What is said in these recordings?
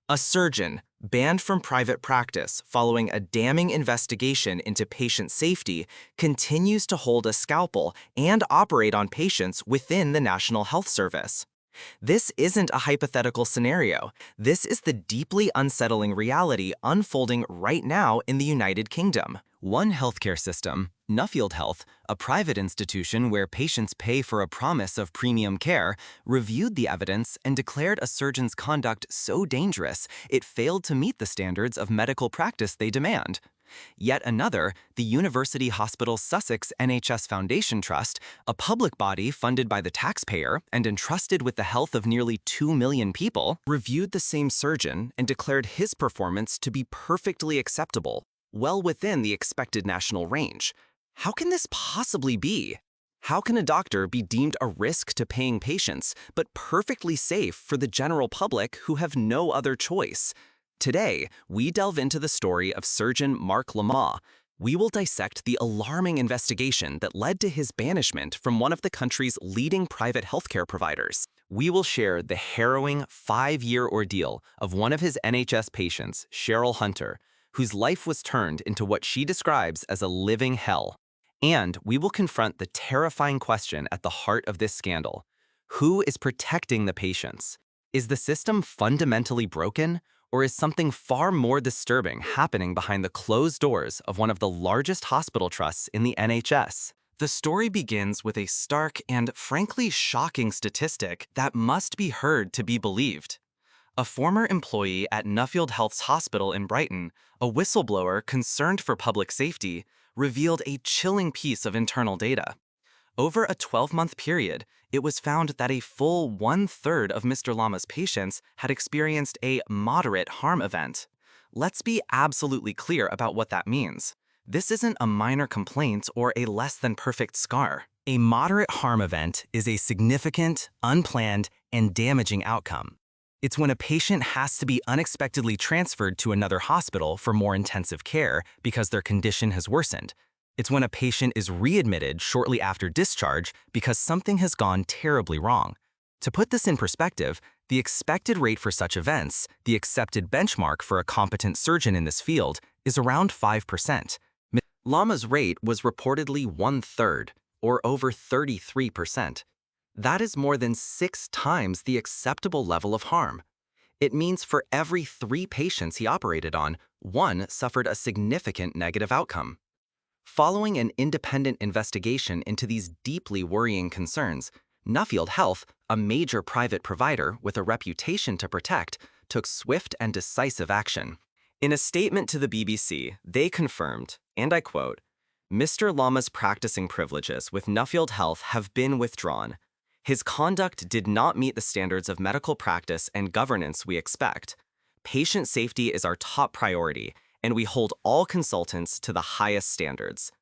A surgeon, banned from private practice following a damning investigation into patient safety, continues to hold a scalpel and operate on patients within the National Health Service. This isn't a hypothetical scenario. This is the deeply unsettling reality unfolding right now in the United Kingdom. One healthcare system, Nuffield Health, a private institution where patients pay for a promise of premium care, reviewed the evidence and declared a surgeon's conduct so dangerous it failed to meet the standards of medical practice they demand. Yet another, the University Hospitals Sussex NHS Foundation Trust, a public body funded by the taxpayer and entrusted with the health of nearly 2 million people, reviewed the same surgeon and declared his performance to be perfectly acceptable, well within the expected national range. How can this possibly be? How can a doctor be deemed a risk to paying patients, but perfectly safe for the general public who have no other choice? Today, we delve into the story of surgeon Marc Lamah. We will dissect the alarming investigation that led to his banishment from one of the country's leading private healthcare providers. We will share the harrowing 5-year ordeal of one of his NHS patients, Sheryl Hunter, whose life was turned into what she describes as a living hell. And we will confront the terrifying question at the heart of this scandal. Who is protecting the patients? Is the system fundamentally broken? Or is something far more disturbing happening behind the closed doors of one of the largest hospital trusts in the NHS? The story begins with a stark and frankly shocking statistic that must be heard to be believed. A former employee at Nuffield Health's hospital in Brighton, a whistleblower concerned for public safety, revealed a chilling piece of internal data. Over a 12-month period, it was found that a full 1/3 of Mr. Lamah's patients had experienced a moderate harm event. Let's be absolutely clear about what that means. This isn't a minor complaint or a less-than-perfect scar. A moderate harm event is a significant, unplanned, and damaging outcome. It's when a patient has to be unexpectedly transferred to another hospital for more intensive care because their condition has worsened. It's when a patient is readmitted shortly after discharge because something has gone terribly wrong. To put this in perspective, the expected rate for such events, the accepted benchmark for a competent surgeon in this field, is around 5%. Lamah's rate was reportedly 1/3, or over 33%. That is more than 6 times the acceptable level of harm. It means for every 3 patients he operated on, 1 suffered a significant negative outcome. Following an independent investigation into these deeply worrying concerns, Nuffield Health, a major private provider with a reputation to protect, took swift and decisive action. In a statement to the BBC, they confirmed, and I quote, "Mr. Lamah's practicing privileges with Nuffield Health have been withdrawn. His conduct did not meet the standards of medical practice and governance we expect. Patient safety is our top priority, and we hold all consultants to the highest standards."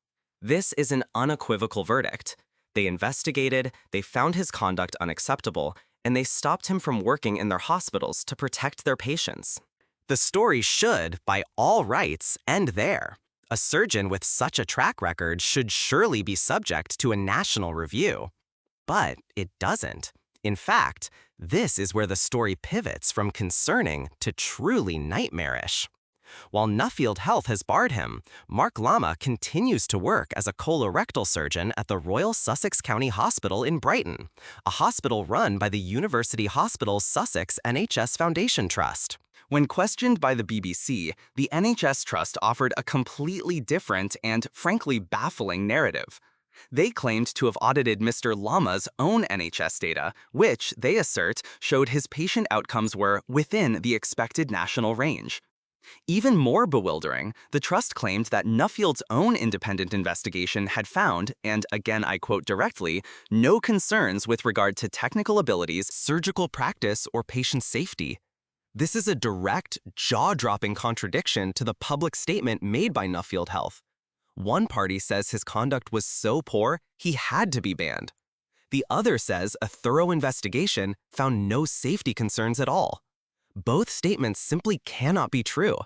This is an unequivocal verdict. They investigated, they found his conduct unacceptable, and they stopped him from working in their hospitals to protect their patients. The story should, by all rights, end there. A surgeon with such a track record should surely be subject to a national review. But it doesn't. In fact, this is where the story pivots from concerning to truly nightmarish. While Nuffield Health has barred him, Marc Lamah continues to work as a colorectal surgeon at the Royal Sussex County Hospital in Brighton, a hospital run by the University Hospitals Sussex NHS Foundation Trust. When questioned by the BBC, the NHS Trust offered a completely different and, frankly, baffling narrative. They claimed to have audited Mr. Lamah's own NHS data, which, they assert, showed his patient outcomes were within the expected national range. Even more bewildering, the trust claimed that Nuffield's own independent investigation had found, and again I quote directly, no concerns with regard to technical abilities, surgical practice, or patient safety. This is a direct, jaw-dropping contradiction to the public statement made by Nuffield Health. One party says his conduct was so poor, he had to be banned. The other says a thorough investigation found no safety concerns at all. Both statements simply cannot be true.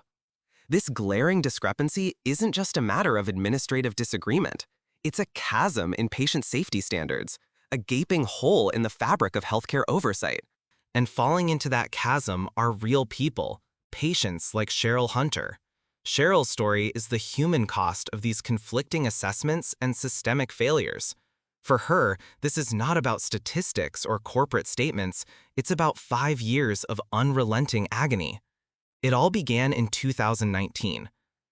This glaring discrepancy isn't just a matter of administrative disagreement. It's a chasm in patient safety standards, a gaping hole in the fabric of healthcare oversight. And falling into that chasm are real people, patients like Sheryl Hunter. Sheryl's story is the human cost of these conflicting assessments and systemic failures. For her, this is not about statistics or corporate statements, it's about 5 years of unrelenting agony. It all began in 2019.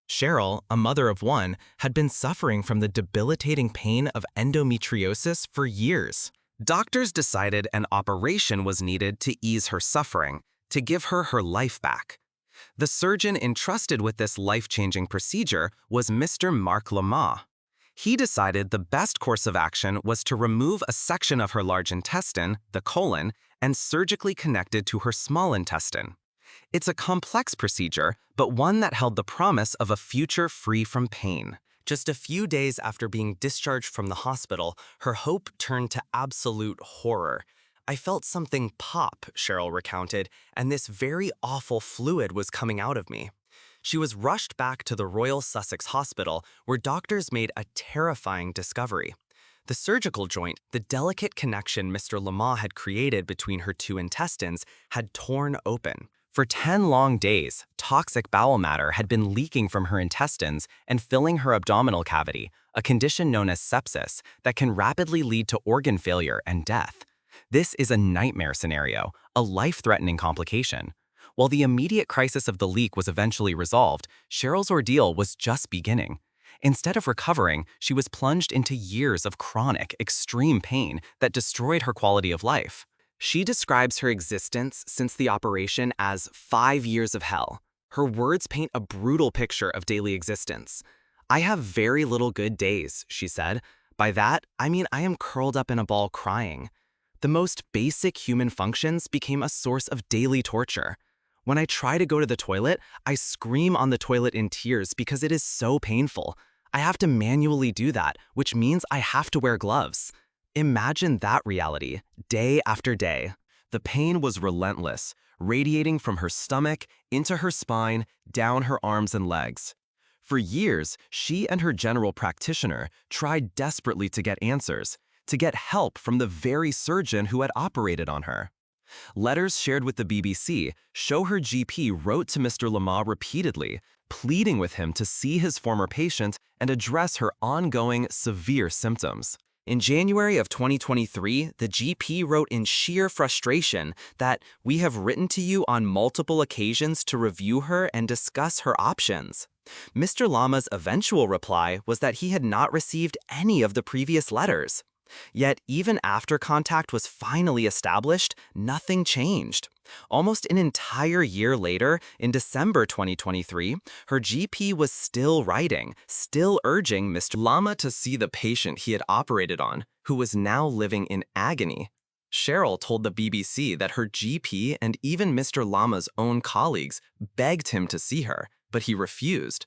Sheryl, a mother of one, had been suffering from the debilitating pain of endometriosis for years. Doctors decided an operation was needed to ease her suffering, to give her her life back. The surgeon entrusted with this life-changing procedure was Mr. Marc Lamah. He decided the best course of action was to remove a section of her large intestine, the colon, and surgically connect it to her small intestine. It's a complex procedure, but one that held the promise of a future free from pain. Just a few days after being discharged from the hospital, her hope turned to absolute horror. I felt something pop, Sheryl recounted, and this very awful fluid was coming out of me. She was rushed back to the Royal Sussex Hospital, where doctors made a terrifying discovery. The surgical joint, the delicate connection Mr. Lamah had created between her two intestines, had torn open. For 10 long days, toxic bowel matter had been leaking from her intestines and filling her abdominal cavity, a condition known as sepsis that can rapidly lead to organ failure and death. This is a nightmare scenario, a life-threatening complication. While the immediate crisis of the leak was eventually resolved, Sheryl's ordeal was just beginning. Instead of recovering, she was plunged into years of chronic, extreme pain that destroyed her quality of life. She describes her existence since the operation as 5 years of hell. Her words paint a brutal picture of daily existence. "I have very little good days," she said. "By that, I mean I am curled up in a ball crying." The most basic human functions became a source of daily torture. When I try to go to the toilet, I scream on the toilet in tears because it is so painful. I have to manually do that, which means I have to wear gloves. Imagine that reality, day after day. The pain was relentless, radiating from her stomach, into her spine, down her arms and legs. For years, she and her general practitioner tried desperately to get answers, to get help from the very surgeon who had operated on her. Letters shared with the BBC show her GP wrote to Mr. Lamah repeatedly, pleading with him to see his former patient and address her ongoing severe symptoms. In January of 2023, the GP wrote in sheer frustration that "we have written to you on multiple occasions to review her and discuss her options." Mr. Lamah's eventual reply was that he had not received any of the previous letters. Yet, even after contact was finally established, nothing changed. Almost an entire year later, in December 2023, her GP was still writing, still urging Mr. Lamah to see the patient he had operated on, who was now living in agony. Sheryl told the BBC that her GP and even Mr. Lamah's own colleagues begged him to see her, but he refused.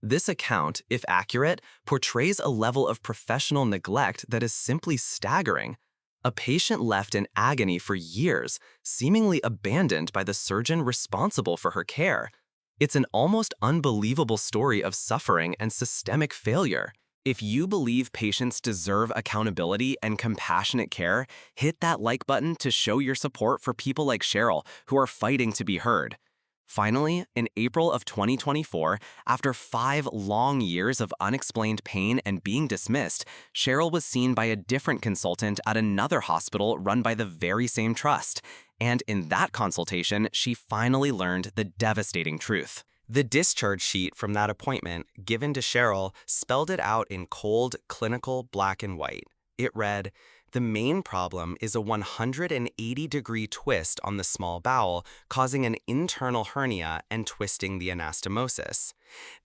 This account, if accurate, portrays a level of professional neglect that is simply staggering. A patient left in agony for years, seemingly abandoned by the surgeon responsible for her care. It's an almost unbelievable story of suffering and systemic failure. If you believe patients deserve accountability and compassionate care, hit that like button to show your support for people like Sheryl who are fighting to be heard. Finally, in April of 2024, after 5 long years of unexplained pain and being dismissed, Sheryl was seen by a different consultant at another hospital run by the very same trust. And in that consultation, she finally learned the devastating truth. The discharge sheet from that appointment, given to Sheryl, spelled it out in cold, clinical black and white. It read, "The main problem is a 180-degree twist on the small bowel, causing an internal hernia and twisting the anastomosis.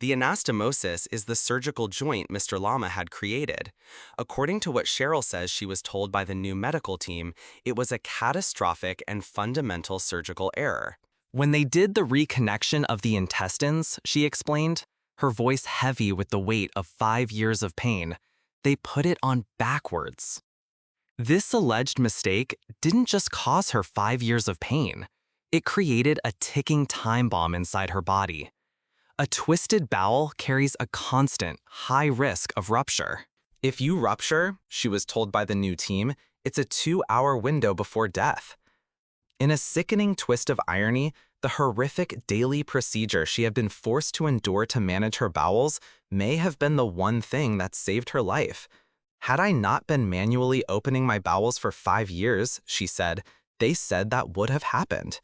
The anastomosis is the surgical joint Mr. Lamah had created. According to what Sheryl says she was told by the new medical team, it was a catastrophic and fundamental surgical error. When they did the reconnection of the intestines," she explained, her voice heavy with the weight of 5 years of pain, "they put it on backwards." This alleged mistake didn't just cause her 5 years of pain. It created a ticking time bomb inside her body. A twisted bowel carries a constant, high risk of rupture. If you rupture, she was told by the new team, it's a 2-hour window before death. In a sickening twist of irony, The horrific daily procedure she had been forced to endure to manage her bowels may have been the one thing that saved her life. "Had I not been manually opening my bowels for 5 years," she said, "they said that would have happened."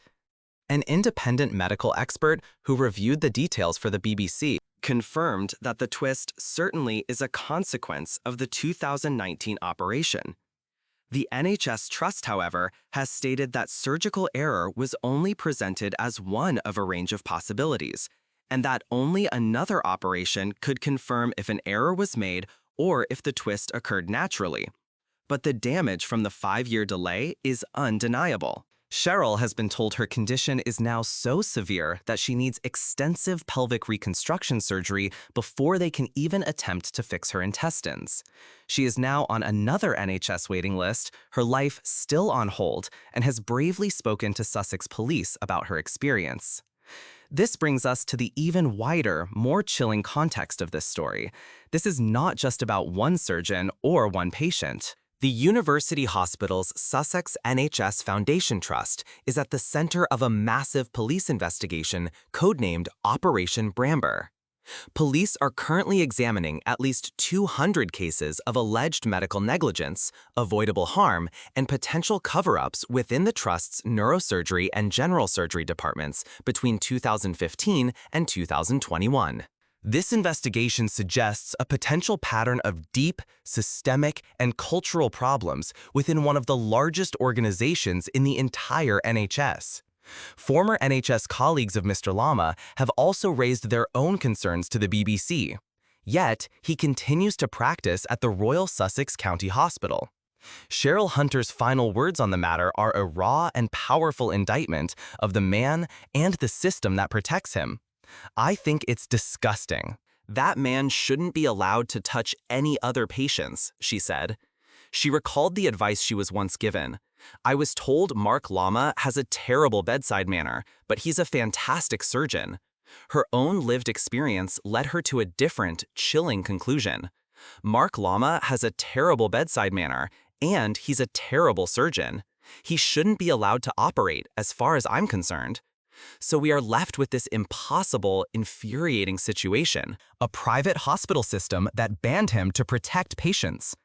An independent medical expert who reviewed the details for the BBC confirmed that the twist certainly is a consequence of the 2019 operation. The NHS Trust, however, has stated that surgical error was only presented as one of a range of possibilities, and that only another operation could confirm if an error was made or if the twist occurred naturally. But the damage from the 5-year delay is undeniable. Sheryl has been told her condition is now so severe that she needs extensive pelvic reconstruction surgery before they can even attempt to fix her intestines. She is now on another NHS waiting list, her life still on hold, and has bravely spoken to Sussex police about her experience. This brings us to the even wider, more chilling context of this story. This is not just about one surgeon or one patient. The University Hospital's Sussex NHS Foundation Trust is at the center of a massive police investigation codenamed Operation Bramber. Police are currently examining at least 200 cases of alleged medical negligence, avoidable harm, and potential cover-ups within the Trust's neurosurgery and general surgery departments between 2015 and 2021. This investigation suggests a potential pattern of deep, systemic, and cultural problems within one of the largest organizations in the entire NHS. Former NHS colleagues of Mr. Lamah have also raised their own concerns to the BBC. Yet, he continues to practice at the Royal Sussex County Hospital. Sheryl Hunter's final words on the matter are a raw and powerful indictment of the man and the system that protects him. "I think it's disgusting. That man shouldn't be allowed to touch any other patients," she said. She recalled the advice she was once given. "I was told Marc Lamah has a terrible bedside manner, but he's a fantastic surgeon." Her own lived experience led her to a different, chilling conclusion. Marc Lamah has a terrible bedside manner, and he's a terrible surgeon. He shouldn't be allowed to operate, as far as I'm concerned. So we are left with this impossible, infuriating situation. A private hospital system that banned him to protect patients.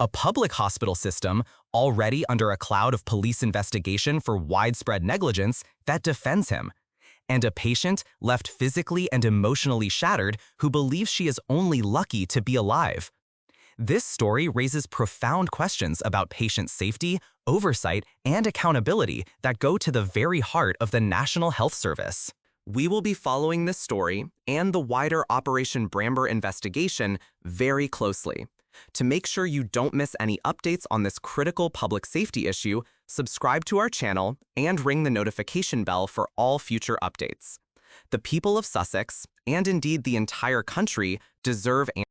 A public hospital system already under a cloud of police investigation for widespread negligence that defends him. And a patient left physically and emotionally shattered who believes she is only lucky to be alive. This story raises profound questions about patient safety, oversight, and accountability that go to the very heart of the National Health Service. We will be following this story and the wider Operation Bramber investigation very closely. To make sure you don't miss any updates on this critical public safety issue, subscribe to our channel and ring the notification bell for all future updates. The people of Sussex, and indeed the entire country, deserve